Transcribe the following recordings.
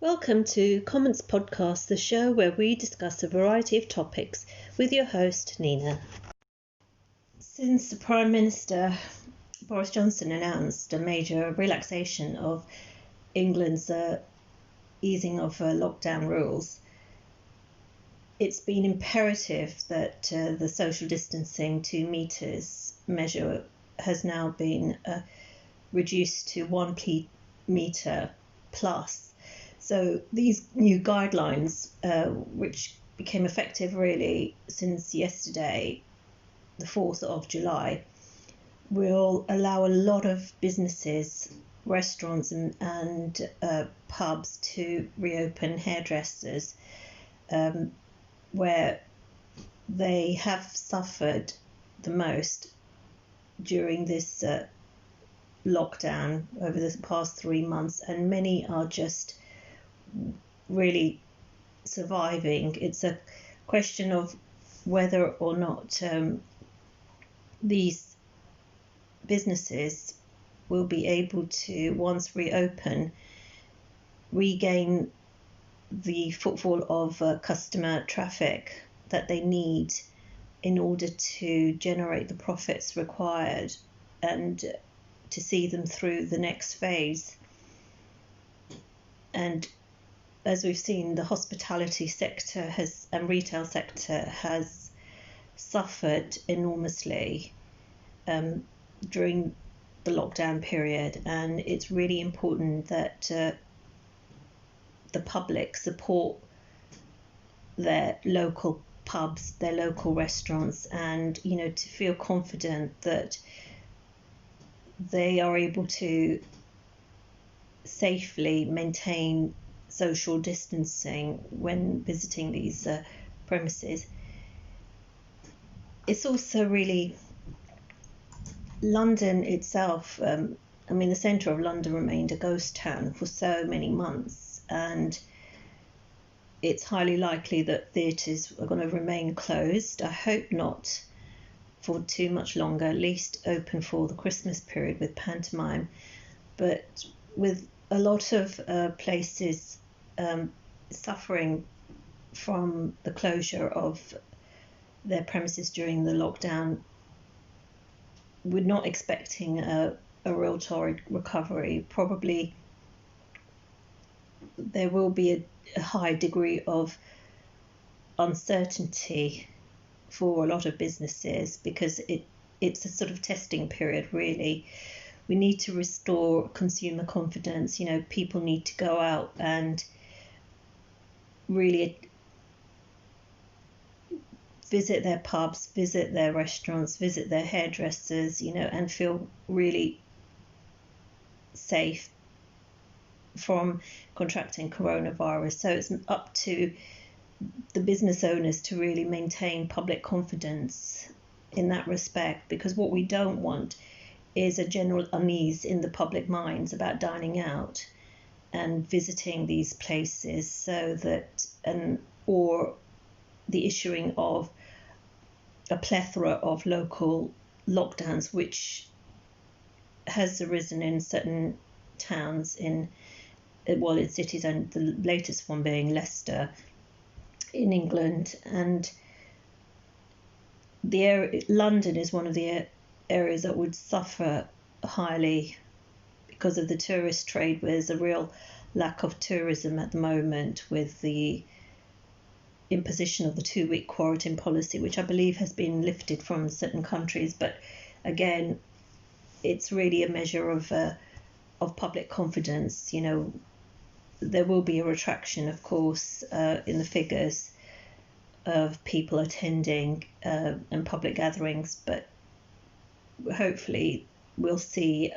Welcome to Comments Podcast, the show where we discuss a variety of topics with your host, Nina. Since the Prime Minister Boris Johnson announced a major relaxation of England's easing of lockdown rules, it's been imperative that the social distancing 2 metres measure has now been reduced to 1 metre plus. So these new guidelines, which became effective really since yesterday, the 4th of July, will allow a lot of businesses, restaurants and pubs to reopen, hairdressers, where they have suffered the most during this lockdown over the past 3 months, and many are just really surviving. It's a question of whether or not these businesses will be able to, once reopen, regain the footfall of customer traffic that they need in order to generate the profits required and to see them through the next phase. And as we've seen, the hospitality sector and retail sector has suffered enormously during the lockdown period, and it's really important that the public support their local pubs, their local restaurants, and to feel confident that they are able to safely maintain social distancing when visiting these premises. It's also really London itself. The centre of London remained a ghost town for so many months, and it's highly likely that theatres are going to remain closed. I hope not for too much longer, at least open for the Christmas period with pantomime. But with a lot of places suffering from the closure of their premises during the lockdown, we're not expecting a real torrid recovery. Probably there will be a high degree of uncertainty for a lot of businesses because it's a sort of testing period, really. We need to restore consumer confidence. People need to go out and really visit their pubs, visit their restaurants, visit their hairdressers, and feel really safe from contracting coronavirus. So it's up to the business owners to really maintain public confidence in that respect, because what we don't want is a general unease in the public minds about dining out and visiting these places, so that or the issuing of a plethora of local lockdowns, which has arisen in certain towns in cities, and the latest one being Leicester in England. And London is one of the areas that would suffer highly because of the tourist trade, where there's a real lack of tourism at the moment with the imposition of the 2-week quarantine policy, which I believe has been lifted from certain countries. But again, it's really a measure of public confidence. There will be a retraction, of course, in the figures of people attending and public gatherings, but hopefully we'll see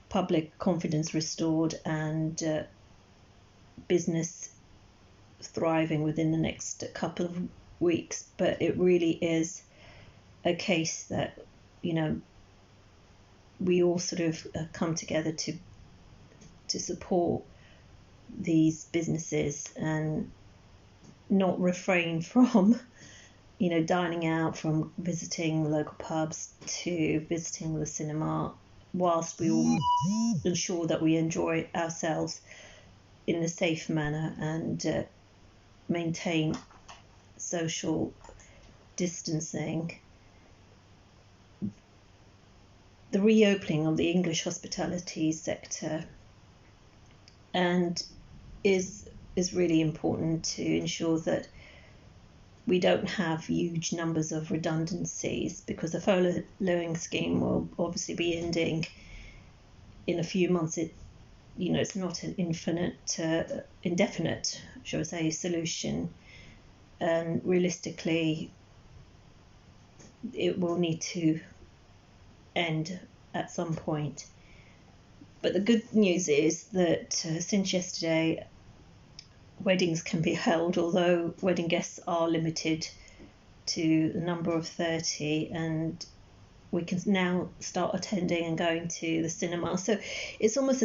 public confidence restored and business thriving within the next couple of weeks. But it really is a case that we all sort of come together to support these businesses and not refrain from dining out, from visiting local pubs to visiting the cinema, whilst we all ensure that we enjoy ourselves in a safe manner and maintain social distancing. The reopening of the English hospitality sector and is really important to ensure that we don't have huge numbers of redundancies, because the furloughing scheme will obviously be ending in a few months. It's not an indefinite, shall I say, solution, and realistically it will need to end at some point. But the good news is that since yesterday, weddings can be held, although wedding guests are limited to the number of 30, and we can now start attending and going to the cinema. So it's almost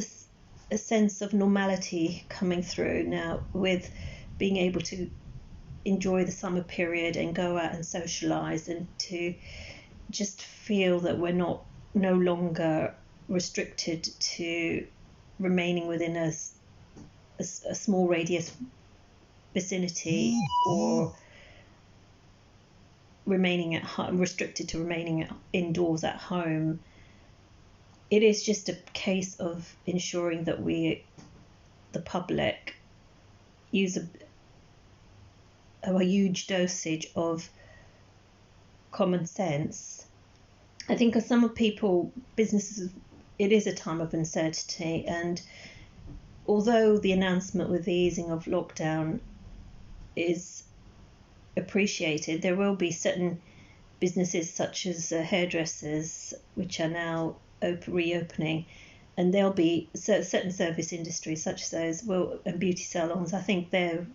a sense of normality coming through now, with being able to enjoy the summer period and go out and socialise, and to just feel that we're no longer restricted to remaining within a small radius vicinity, or remaining at home, restricted to remaining indoors at home. It is just a case of ensuring that we, the public, use a huge dosage of common sense. I think for some people, businesses, it is a time of uncertainty, and although the announcement with the easing of lockdown is appreciated, there will be certain businesses such as hairdressers which are now reopening, and there'll be certain service industries such as those and beauty salons. I think they're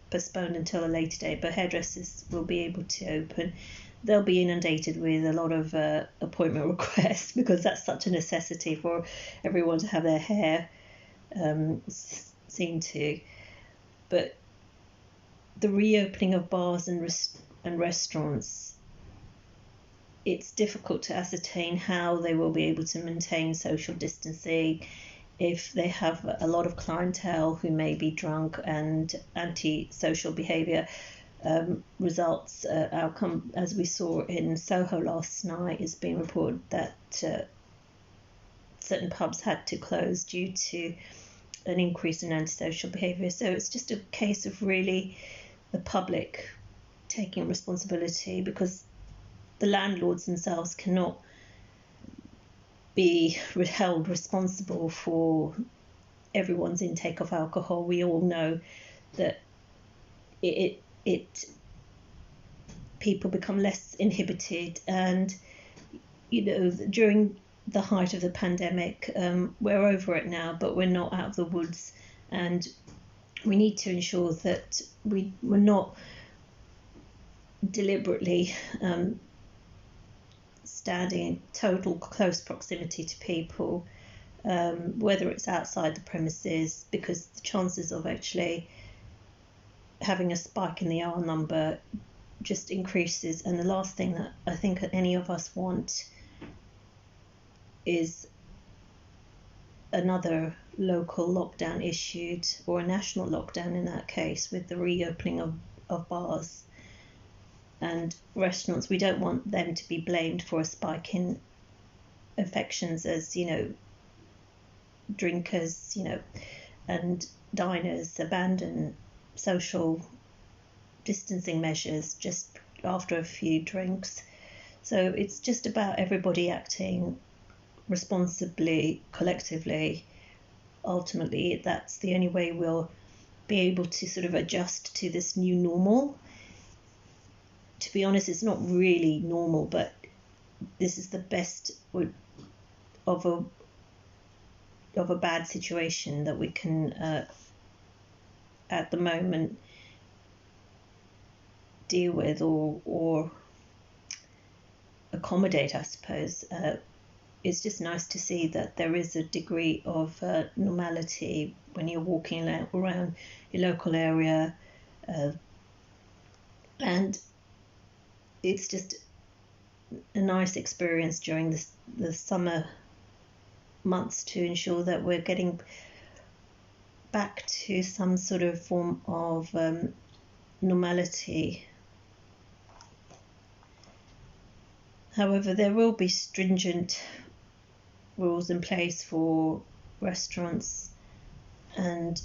postponed until a later date, but hairdressers will be able to open. They'll be inundated with a lot of appointment requests, because that's such a necessity for everyone to have their hair seen to. But the reopening of bars and restaurants, it's difficult to ascertain how they will be able to maintain social distancing if they have a lot of clientele who may be drunk, and anti-social behaviour outcome, as we saw in Soho last night. It's been reported that certain pubs had to close due to an increase in antisocial behaviour. So it's just a case of really the public taking responsibility, because the landlords themselves cannot be held responsible for everyone's intake of alcohol. We all know that people become less inhibited, and during the height of the pandemic, we're over it now, but we're not out of the woods, and we need to ensure that we're not deliberately standing in total close proximity to people, whether it's outside the premises, because the chances of actually having a spike in the R number just increases. And the last thing that I think any of us want is another local lockdown issued, or a national lockdown in that case, with the reopening of bars and restaurants. We don't want them to be blamed for a spike in infections, as drinkers and diners abandon social distancing measures just after a few drinks. So it's just about everybody acting responsibly, collectively. Ultimately, that's the only way we'll be able to sort of adjust to this new normal. To be honest, it's not really normal, but this is the best of a bad situation that we can at the moment deal with, or accommodate, I suppose. It's just nice to see that there is a degree of normality when you're walking around your local area, and it's just a nice experience during the summer months to ensure that we're getting back to some sort of form of normality. However, there will be stringent rules in place for restaurants and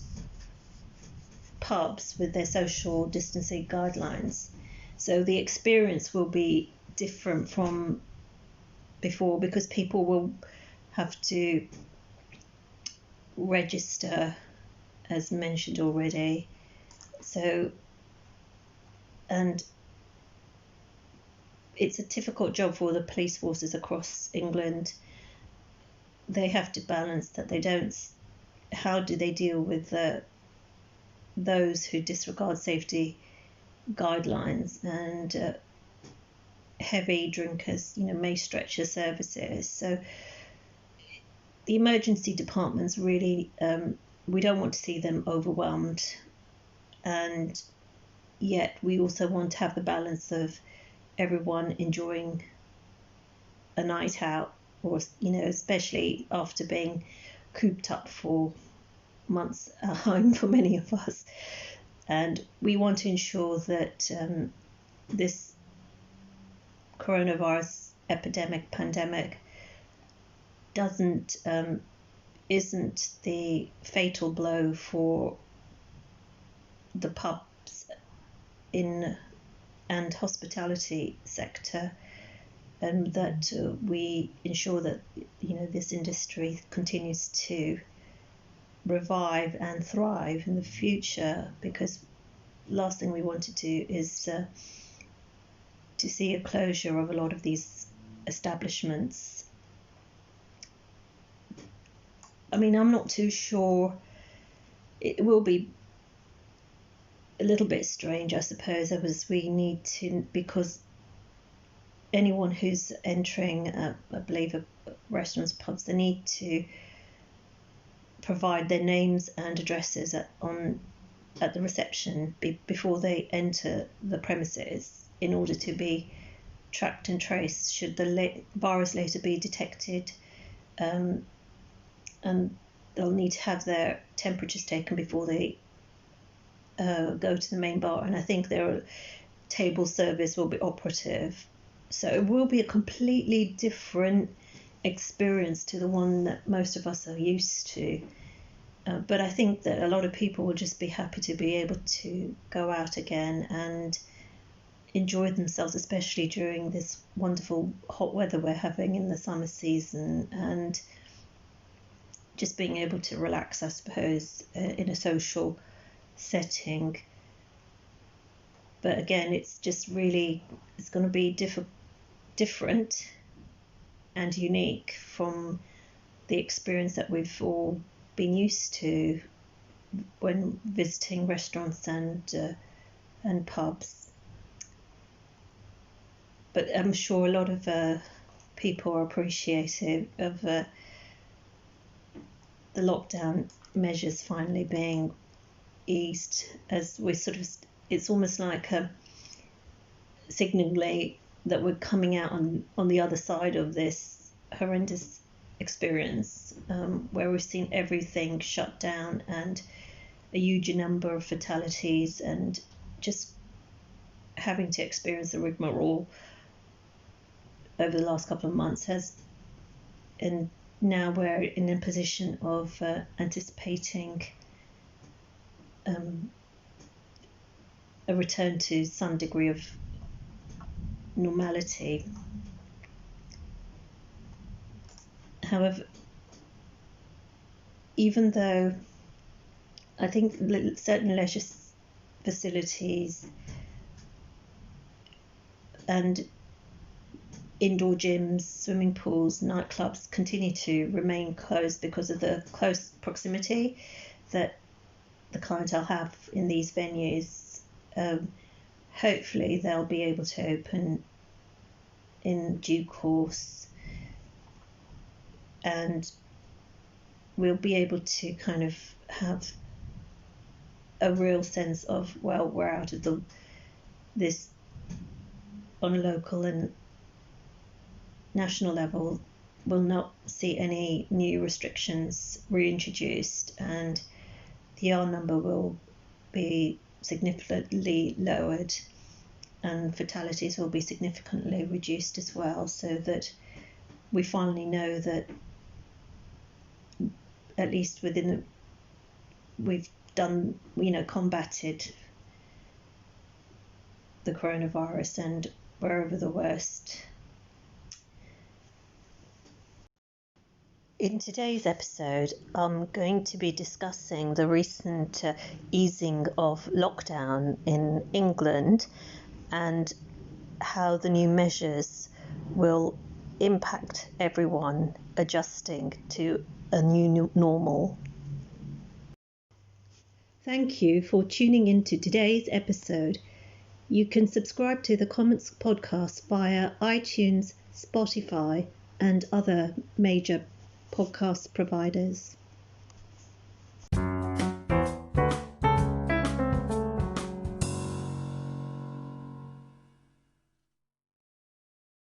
pubs with their social distancing guidelines. So the experience will be different from before, because people will have to register, as mentioned already. So, and it's a difficult job for the police forces across England. They have to balance that. They don't. How do they deal with those who disregard safety guidelines, and heavy drinkers, may stretch their services. So the emergency departments really, we don't want to see them overwhelmed, and yet we also want to have the balance of everyone enjoying a night out, or especially after being cooped up for months at home for many of us. And we want to ensure that this coronavirus pandemic isn't the fatal blow for the pubs and hospitality sector, and that we ensure that this industry continues to revive and thrive in the future, because last thing we want to do is to see a closure of a lot of these establishments. I mean, I'm not too sure. It will be a little bit strange, I suppose, as we need to, because anyone who's entering, I believe, restaurants, pubs, they need to provide their names and addresses at the reception before they enter the premises, in order to be tracked and traced should the virus later be detected, and they'll need to have their temperatures taken before they go to the main bar, and I think their table service will be operative. So it will be a completely different experience to the one that most of us are used to. But I think that a lot of people will just be happy to be able to go out again and enjoy themselves, especially during this wonderful hot weather we're having in the summer season, and just being able to relax, I suppose, in a social setting. But again, it's going to be different and unique from the experience that we've all been used to when visiting restaurants and pubs. But I'm sure a lot of people are appreciative of the lockdown measures finally being eased, as we it's almost like signalling that we're coming out on the other side of this horrendous experience, where we've seen everything shut down, and a huge number of fatalities, and just having to experience the rigmarole over the last couple of months and now we're in a position of anticipating a return to some degree of normality. However, even though I think certain leisure facilities and indoor gyms, swimming pools, nightclubs continue to remain closed because of the close proximity that the clientele have in these venues, hopefully they'll be able to open in due course, and we'll be able to kind of have a real sense of, well, we're out of this on local and national level. We'll not see any new restrictions reintroduced, and the R number will be significantly lowered and fatalities will be significantly reduced as well, so that we finally know that at least we've done, combated the coronavirus and we're over the worst. In today's episode, I'm going to be discussing the recent easing of lockdown in England and how the new measures will impact everyone adjusting to a new normal. Thank you for tuning in to today's episode. You can subscribe to the Comments podcast via iTunes, Spotify, and other major podcast providers.